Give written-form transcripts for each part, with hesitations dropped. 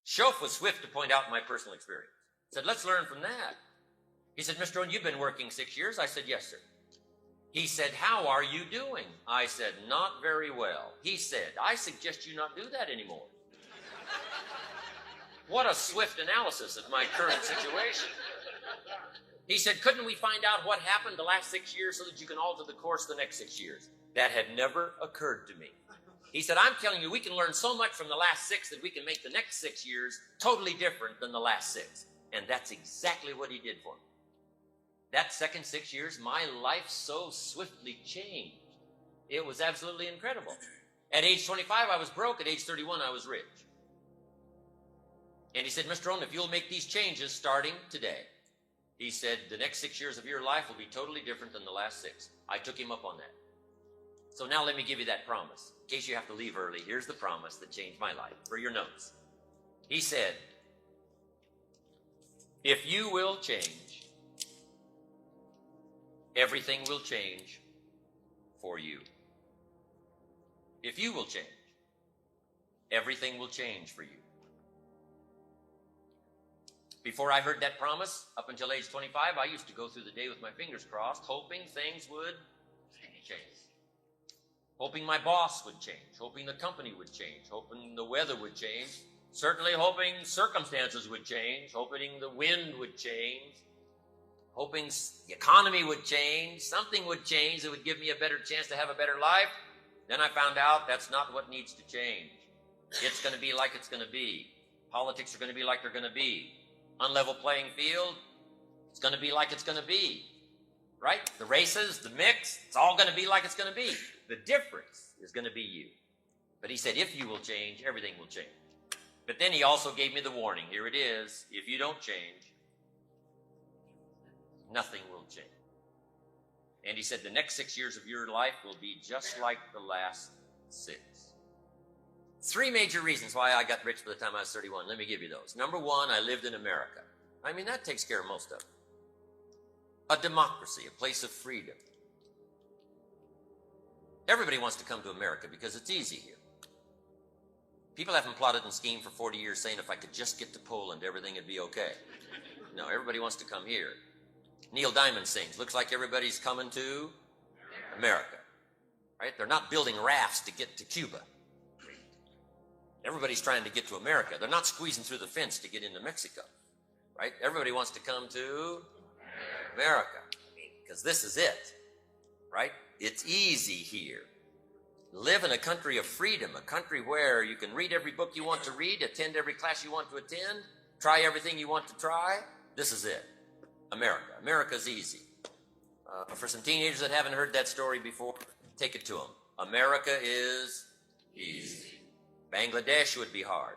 Schoaf was swift to point out my personal experience. He said, let's learn from that. He said, Mr. Rohn, you've been working 6 years. I said, yes, sir. He said, how are you doing? I said, not very well. He said, I suggest you not do that anymore. What a swift analysis of my current situation. He said, couldn't we find out what happened the last 6 years so that you can alter the course the next 6 years? That had never occurred to me. He said, I'm telling you, we can learn so much from the last 6 that we can make the next 6 years totally different than the last 6. And that's exactly what he did for me. That second 6 years, my life so swiftly changed. It was absolutely incredible. At age 25, I was broke. At age 31, I was rich. And he said, Mr. Rohn, if you'll make these changes starting today, he said, the next 6 years of your life will be totally different than the last 6. I took him up on that. So now let me give you that promise. In case you have to leave early, here's the promise that changed my life for your notes. He said, if you will change, everything will change for you. If you will change, everything will change for you. Before I heard that promise, up until age 25, I used to go through the day with my fingers crossed, hoping things would change. Hoping my boss would change, hoping the company would change, hoping the weather would change, certainly hoping circumstances would change, hoping the wind would change, hoping the economy would change, something would change that would give me a better chance to have a better life. Then I found out that's not what needs to change. It's going to be like it's going to be. Politics are going to be like they're going to be. Unlevel playing field, it's going to be like it's going to be. Right? The races, the mix, it's all going to be like it's going to be. The difference is going to be you. But he said, if you will change, everything will change. But then he also gave me the warning. Here it is. If you don't change, nothing will change. And he said, the next 6 years of your life will be just like the last 6. 3 major reasons why I got rich by the time I was 31. Let me give you those. Number 1, I lived in America. I mean, that takes care of most of it. A democracy, a place of freedom. Everybody wants to come to America because it's easy here. People haven't plotted and schemed for 40 years saying if I could just get to Poland, everything would be okay. No, everybody wants to come here. Neil Diamond sings, looks like everybody's coming to America. Right? They're not building rafts to get to Cuba. Everybody's trying to get to America. They're not squeezing through the fence to get into Mexico. Right? Everybody wants to come to America. Because this is it. Right? It's easy here. Live in a country of freedom, a country where you can read every book you want to read, attend every class you want to attend, try everything you want to try. This is it. America. America's easy. For some teenagers that haven't heard that story before, take it to them. America is easy. Bangladesh would be hard.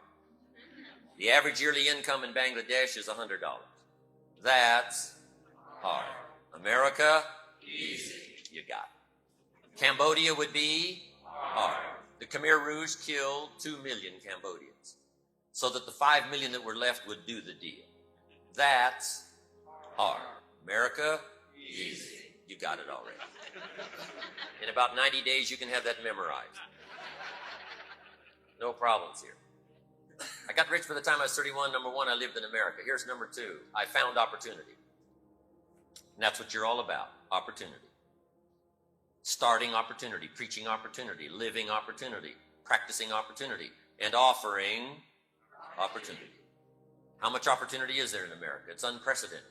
The average yearly income in Bangladesh is $100. That's hard. America, easy. You got it. Cambodia would be hard. The Khmer Rouge killed 2 million Cambodians so that the 5 million that were left would do the deal. That's hard. America, easy. You got it already. In about 90 days, you can have that memorized. No problems here. I got rich by the time I was 31. Number 1, I lived in America. Here's number 2. I found opportunity. And that's what you're all about, opportunity. Starting opportunity, preaching opportunity, living opportunity, practicing opportunity, and offering opportunity. How much opportunity is there in America? It's unprecedented.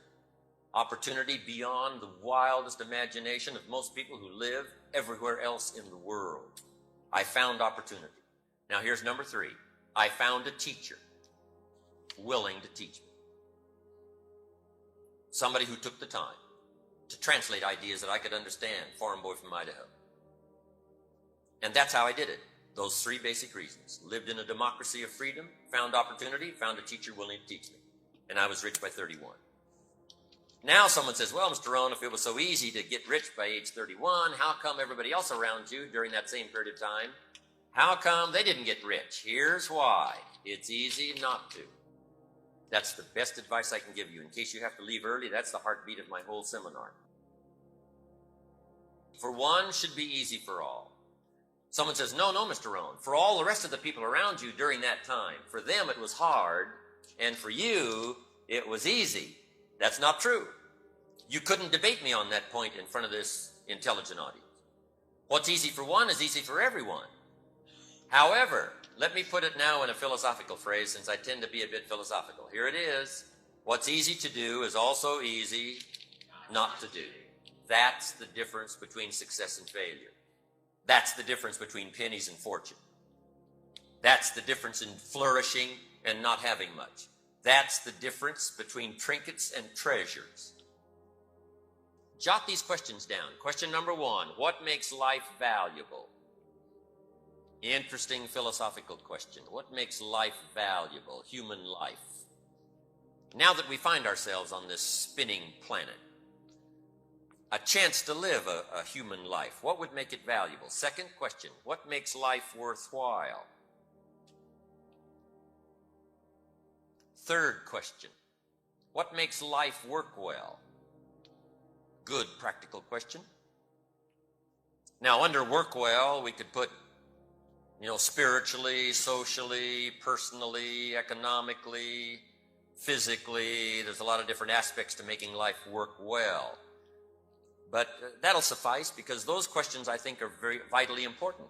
Opportunity beyond the wildest imagination of most people who live everywhere else in the world. I found opportunity. Now here's number 3. I found a teacher willing to teach me. Somebody who took the time to translate ideas that I could understand, farm boy from Idaho. And that's how I did it. Those 3 basic reasons. Lived in a democracy of freedom, found opportunity, found a teacher willing to teach me. And I was rich by 31. Now someone says, well, Mr. Rohn, if it was so easy to get rich by age 31, how come everybody else around you during that same period of time, how come they didn't get rich? Here's why. It's easy not to. That's the best advice I can give you. In case you have to leave early, that's the heartbeat of my whole seminar. For one should be easy for all. Someone says, no, Mr. Rohn, for all the rest of the people around you during that time, for them it was hard, and for you it was easy. That's not true. You couldn't debate me on that point in front of this intelligent audience. What's easy for one is easy for everyone. However, let me put it now in a philosophical phrase, since I tend to be a bit philosophical. Here it is. What's easy to do is also easy not to do. That's the difference between success and failure. That's the difference between pennies and fortune. That's the difference in flourishing and not having much. That's the difference between trinkets and treasures. Jot these questions down. Question number 1, what makes life valuable? Interesting philosophical question. What makes life valuable? Human life. Now that we find ourselves on this spinning planet, a chance to live a human life, what would make it valuable? Second question, what makes life worthwhile? Third question, what makes life work well? Good practical question. Now, under work well, we could put, spiritually, socially, personally, economically, physically. There's a lot of different aspects to making life work well. But that'll suffice, because those questions, I think, are very vitally important.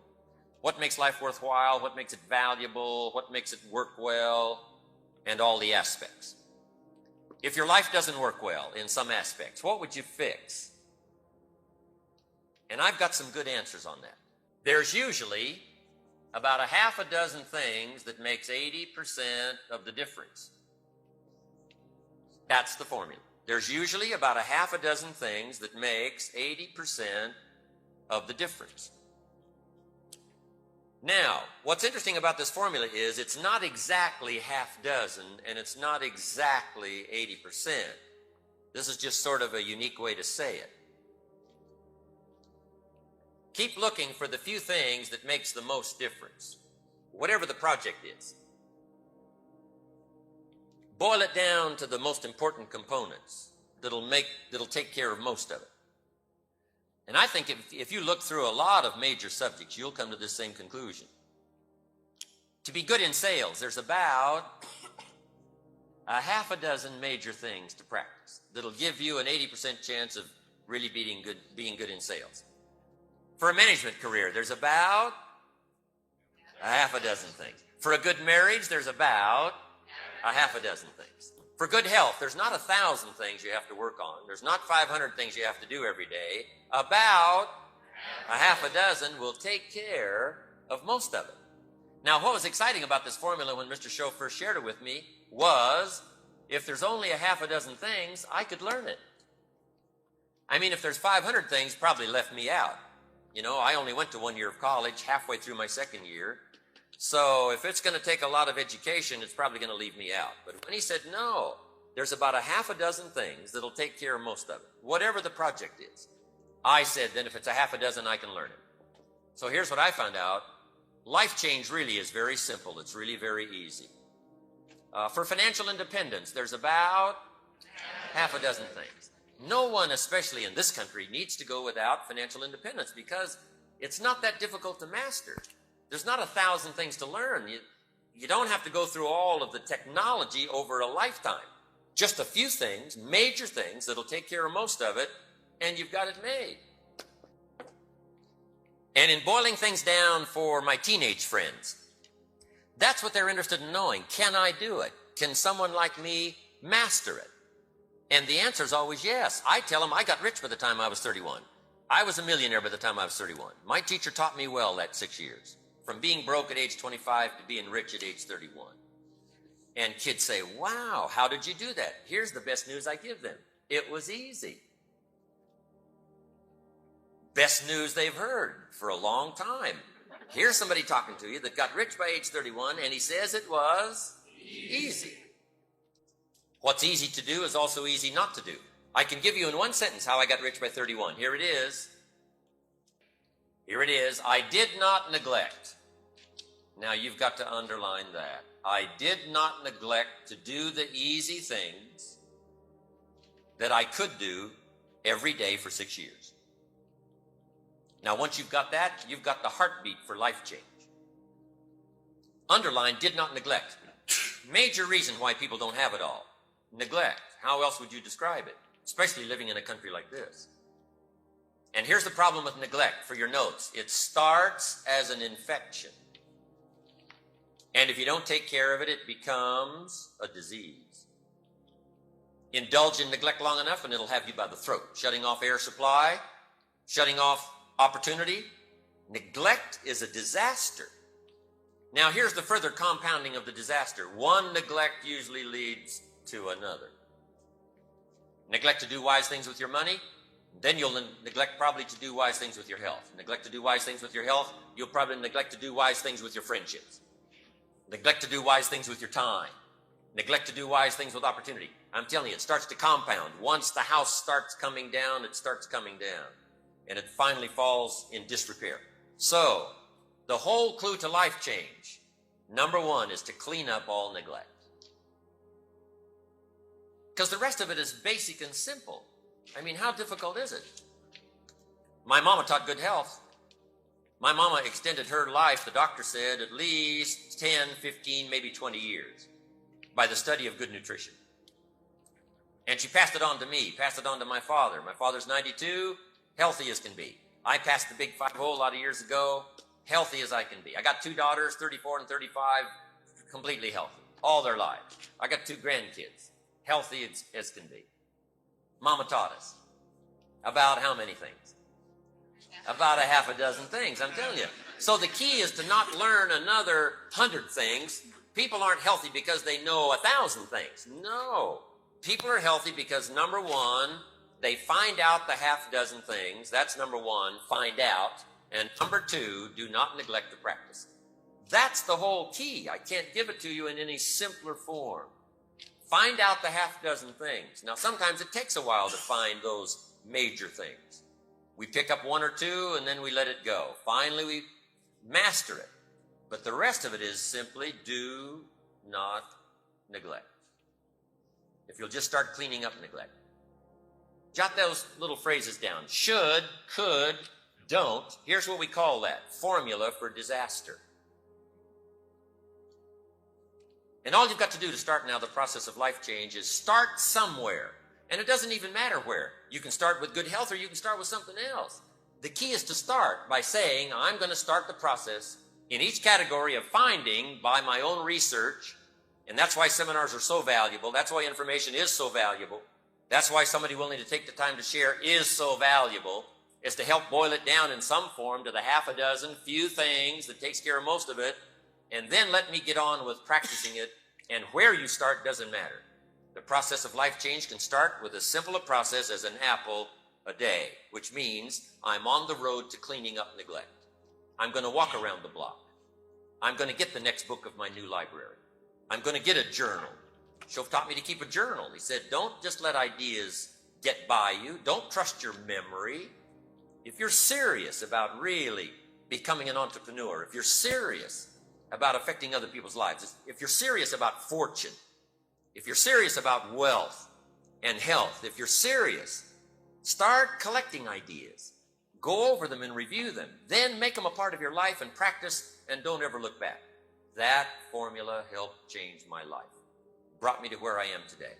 What makes life worthwhile? What makes it valuable? What makes it work well? And all the aspects. If your life doesn't work well in some aspects, what would you fix? And I've got some good answers on that. There's usually about a half a dozen things that makes 80% of the difference. That's the formula. There's usually about a half a dozen things that makes 80% of the difference. Now, what's interesting about this formula is it's not exactly half dozen, and it's not exactly 80%. This is just sort of a unique way to say it. Keep looking for the few things that makes the most difference, whatever the project is. Boil it down to the most important components that'll take care of most of it. And I think if you look through a lot of major subjects, you'll come to the same conclusion. To be good in sales, there's about a half a dozen major things to practice that'll give you an 80% chance of really being good in sales. For a management career, there's about a half a dozen things. For a good marriage, there's about a half a dozen things. For good health, there's not 1,000 things you have to work on. There's not 500 things you have to do every day. About a half a dozen will take care of most of it. Now, what was exciting about this formula when Mr. Scho first shared it with me was, if there's only a half a dozen things, I could learn it. I mean, if there's 500 things, probably left me out. I only went to 1 year of college, halfway through my second year. So if it's going to take a lot of education, it's probably going to leave me out. But when he said, no, there's about a half a dozen things that'll take care of most of it, whatever the project is. I said, then if it's a half a dozen, I can learn it. So here's what I found out. Life change really is very simple. It's really very easy. For financial independence, there's about half a dozen things. No one, especially in this country, needs to go without financial independence, because it's not that difficult to master. There's not 1,000 things to learn. You don't have to go through all of the technology over a lifetime. Just a few things, major things, that'll take care of most of it, and you've got it made. And in boiling things down for my teenage friends, that's what they're interested in knowing. Can I do it? Can someone like me master it? And the answer is always yes. I tell them I got rich by the time I was 31. I was a millionaire by the time I was 31. My teacher taught me well that 6 years. From being broke at age 25 to being rich at age 31. And kids say, wow, how did you do that? Here's the best news I give them. It was easy. Best news they've heard for a long time. Here's somebody talking to you that got rich by age 31, and he says it was easy. What's easy to do is also easy not to do. I can give you in one sentence how I got rich by 31. Here it is. Here it is. I did not neglect. Now you've got to underline that. I did not neglect to do the easy things that I could do every day for 6 years. Now, once you've got that, you've got the heartbeat for life change. Underline, did not neglect. Major reason why people don't have it all. Neglect. How else would you describe it? Especially living in a country like this. And here's the problem with neglect for your notes. It starts as an infection. And if you don't take care of it, it becomes a disease. Indulge in neglect long enough and it'll have you by the throat. Shutting off air supply, shutting off opportunity. Neglect is a disaster. Now here's the further compounding of the disaster. One neglect usually leads to another. Neglect to do wise things with your money, then you'll neglect probably to do wise things with your health. Neglect to do wise things with your health, you'll probably neglect to do wise things with your friendships. Neglect to do wise things with your time. Neglect to do wise things with opportunity. I'm telling you, it starts to compound. Once the house starts coming down, it starts coming down. And it finally falls in disrepair. So, the whole clue to life change, number one, is to clean up all neglect. Because the rest of it is basic and simple. I mean, how difficult is it? My mama taught good health. My mama extended her life, the doctor said, at least 10, 15, maybe 20 years by the study of good nutrition. And she passed it on to me, passed it on to my father. My father's 92, healthy as can be. I passed the big 5-0 a lot of years ago, healthy as I can be. I got 2 daughters, 34 and 35, completely healthy, all their lives. I got 2 grandkids, healthy as can be. Mama taught us about how many things? About a half a dozen things, I'm telling you. So the key is to not learn another 100 things. People aren't healthy because they know 1,000 things. No. People are healthy because, number one, they find out the half dozen things. That's number one, find out. And number two, do not neglect to practice. That's the whole key. I can't give it to you in any simpler form. Find out the half dozen things. Now, sometimes it takes a while to find those major things. We pick up 1 or 2 and then we let it go. Finally, we master it. But the rest of it is simply do not neglect. If you'll just start cleaning up neglect. Jot those little phrases down. Should, could, don't. Here's what we call that. Formula for disaster. And all you've got to do to start now the process of life change is start somewhere. And it doesn't even matter where. You can start with good health or you can start with something else. The key is to start by saying, I'm going to start the process in each category of finding by my own research. And that's why seminars are so valuable. That's why information is so valuable. That's why somebody willing to take the time to share is so valuable, is to help boil it down in some form to the half a dozen few things that takes care of most of it. And then let me get on with practicing it. And where you start doesn't matter. The process of life change can start with as simple a process as an apple a day, which means I'm on the road to cleaning up neglect. I'm going to walk around the block. I'm going to get the next book of my new library. I'm going to get a journal. Shove taught me to keep a journal. He said, don't just let ideas get by you. Don't trust your memory. If you're serious about really becoming an entrepreneur, if you're serious about affecting other people's lives, if you're serious about fortune, if you're serious about wealth and health, if you're serious, start collecting ideas. Go over them and review them. Then make them a part of your life and practice and don't ever look back. That formula helped change my life. Brought me to where I am today.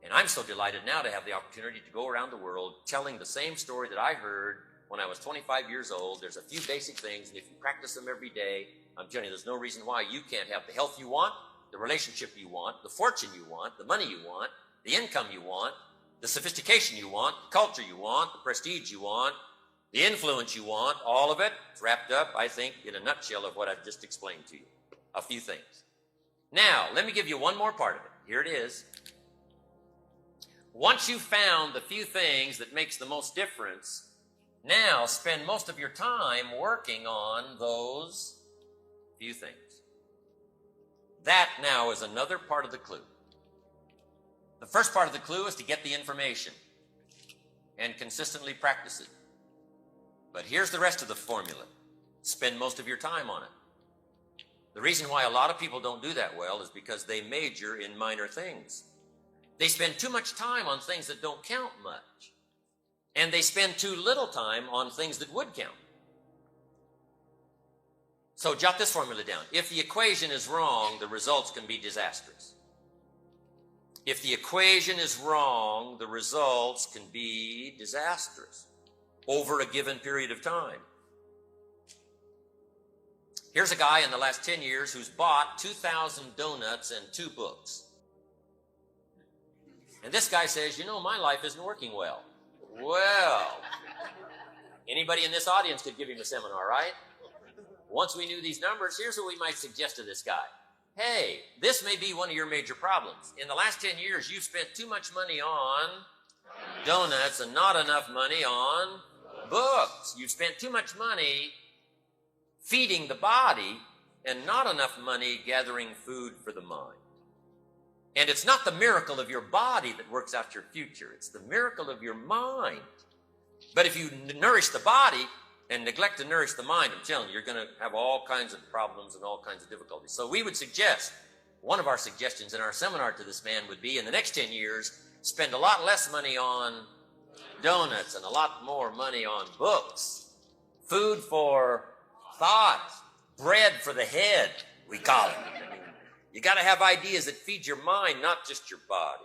And I'm so delighted now to have the opportunity to go around the world telling the same story that I heard when I was 25 years old. There's a few basic things, and if you practice them every day, I'm telling you, there's no reason why you can't have the health you want, the relationship you want, the fortune you want, the money you want, the income you want, the sophistication you want, the culture you want, the prestige you want, the influence you want, all of it is wrapped up, I think, in a nutshell of what I've just explained to you. A few things. Now, let me give you one more part of it. Here it is. Once you've found the few things that makes the most difference, now spend most of your time working on those few things. That now is another part of the clue. The first part of the clue is to get the information and consistently practice it. But here's the rest of the formula. Spend most of your time on it. The reason why a lot of people don't do that well is because they major in minor things. They spend too much time on things that don't count much. And they spend too little time on things that would count. So jot this formula down. If the equation is wrong, the results can be disastrous. If the equation is wrong, the results can be disastrous over a given period of time. Here's a guy in the last 10 years who's bought 2,000 donuts and 2 books. And this guy says, you know, my life isn't working well. Well, anybody in this audience could give him a seminar, right? Once we knew these numbers, here's what we might suggest to this guy. Hey, this may be one of your major problems. In the last 10 years, you've spent too much money on donuts and not enough money on books. You've spent too much money feeding the body and not enough money gathering food for the mind. And it's not the miracle of your body that works out your future. It's the miracle of your mind. But if you nourish the body and neglect to nourish the mind, I'm telling you, you're going to have all kinds of problems and all kinds of difficulties. So we would suggest, one of our suggestions in our seminar to this man would be, in the next 10 years, spend a lot less money on donuts and a lot more money on books. Food for thought, bread for the head, we call it. You got to have ideas that feed your mind, not just your body.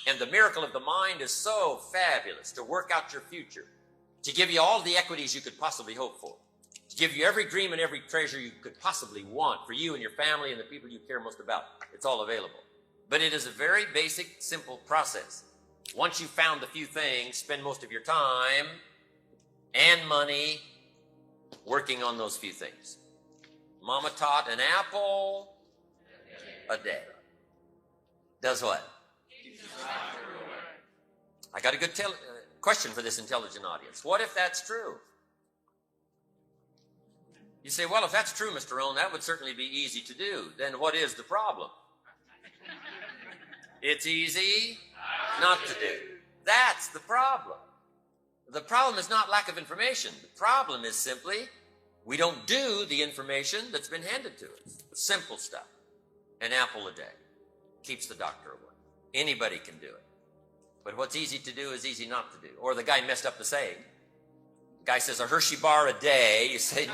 And the miracle of the mind is so fabulous to work out your future, to give you all the equities you could possibly hope for, to give you every dream and every treasure you could possibly want for you and your family and the people you care most about. It's all available. But it is a very basic, simple process. Once you've found a few things, spend most of your time and money working on those few things. Mama taught an apple a day. Does what? I got a good question for this intelligent audience. What if that's true? You say, well, if that's true, Mr. Rohn, that would certainly be easy to do. Then what is the problem? It's easy not to do. That's the problem. The problem is not lack of information. The problem is simply we don't do the information that's been handed to us. Simple stuff. An apple a day keeps the doctor away. Anybody can do it. But what's easy to do is easy not to do. Or the guy messed up the saying. The guy says a Hershey bar a day. You say,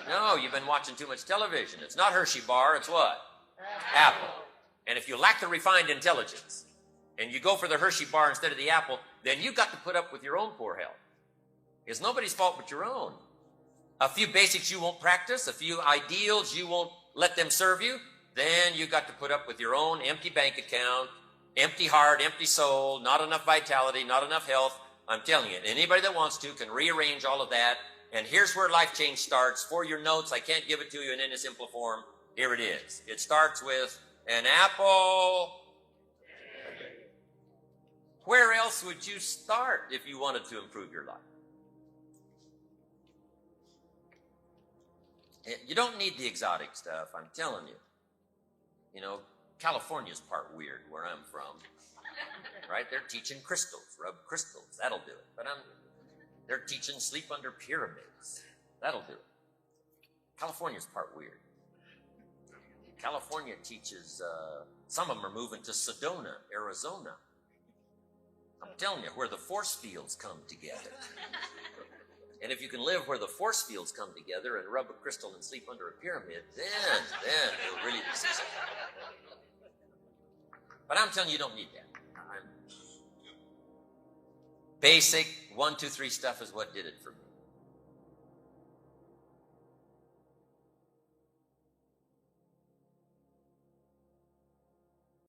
no, you've been watching too much television. It's not Hershey bar, it's what? Apple. And if you lack the refined intelligence and you go for the Hershey bar instead of the apple, then you've got to put up with your own poor health. It's nobody's fault but your own. A few basics you won't practice, a few ideals you won't let them serve you, then you've got to put up with your own empty bank account, empty heart, empty soul, not enough vitality, not enough health. I'm telling you, anybody that wants to can rearrange all of that. And here's where life change starts. For your notes, I can't give it to you in any simple form. Here it is. It starts with an apple. Where else would you start if you wanted to improve your life? You don't need the exotic stuff, I'm telling you. You know, California's part weird where I'm from, right? They're teaching crystals, rub crystals, that'll do it. But they're teaching sleep under pyramids, that'll do it. California's part weird. California teaches, some of them are moving to Sedona, Arizona. I'm telling you, where the force fields come together. And if you can live where the force fields come together and rub a crystal and sleep under a pyramid, then you'll really be successful. But I'm telling you, you don't need that. Basic 1, 2, 3 stuff is what did it for me.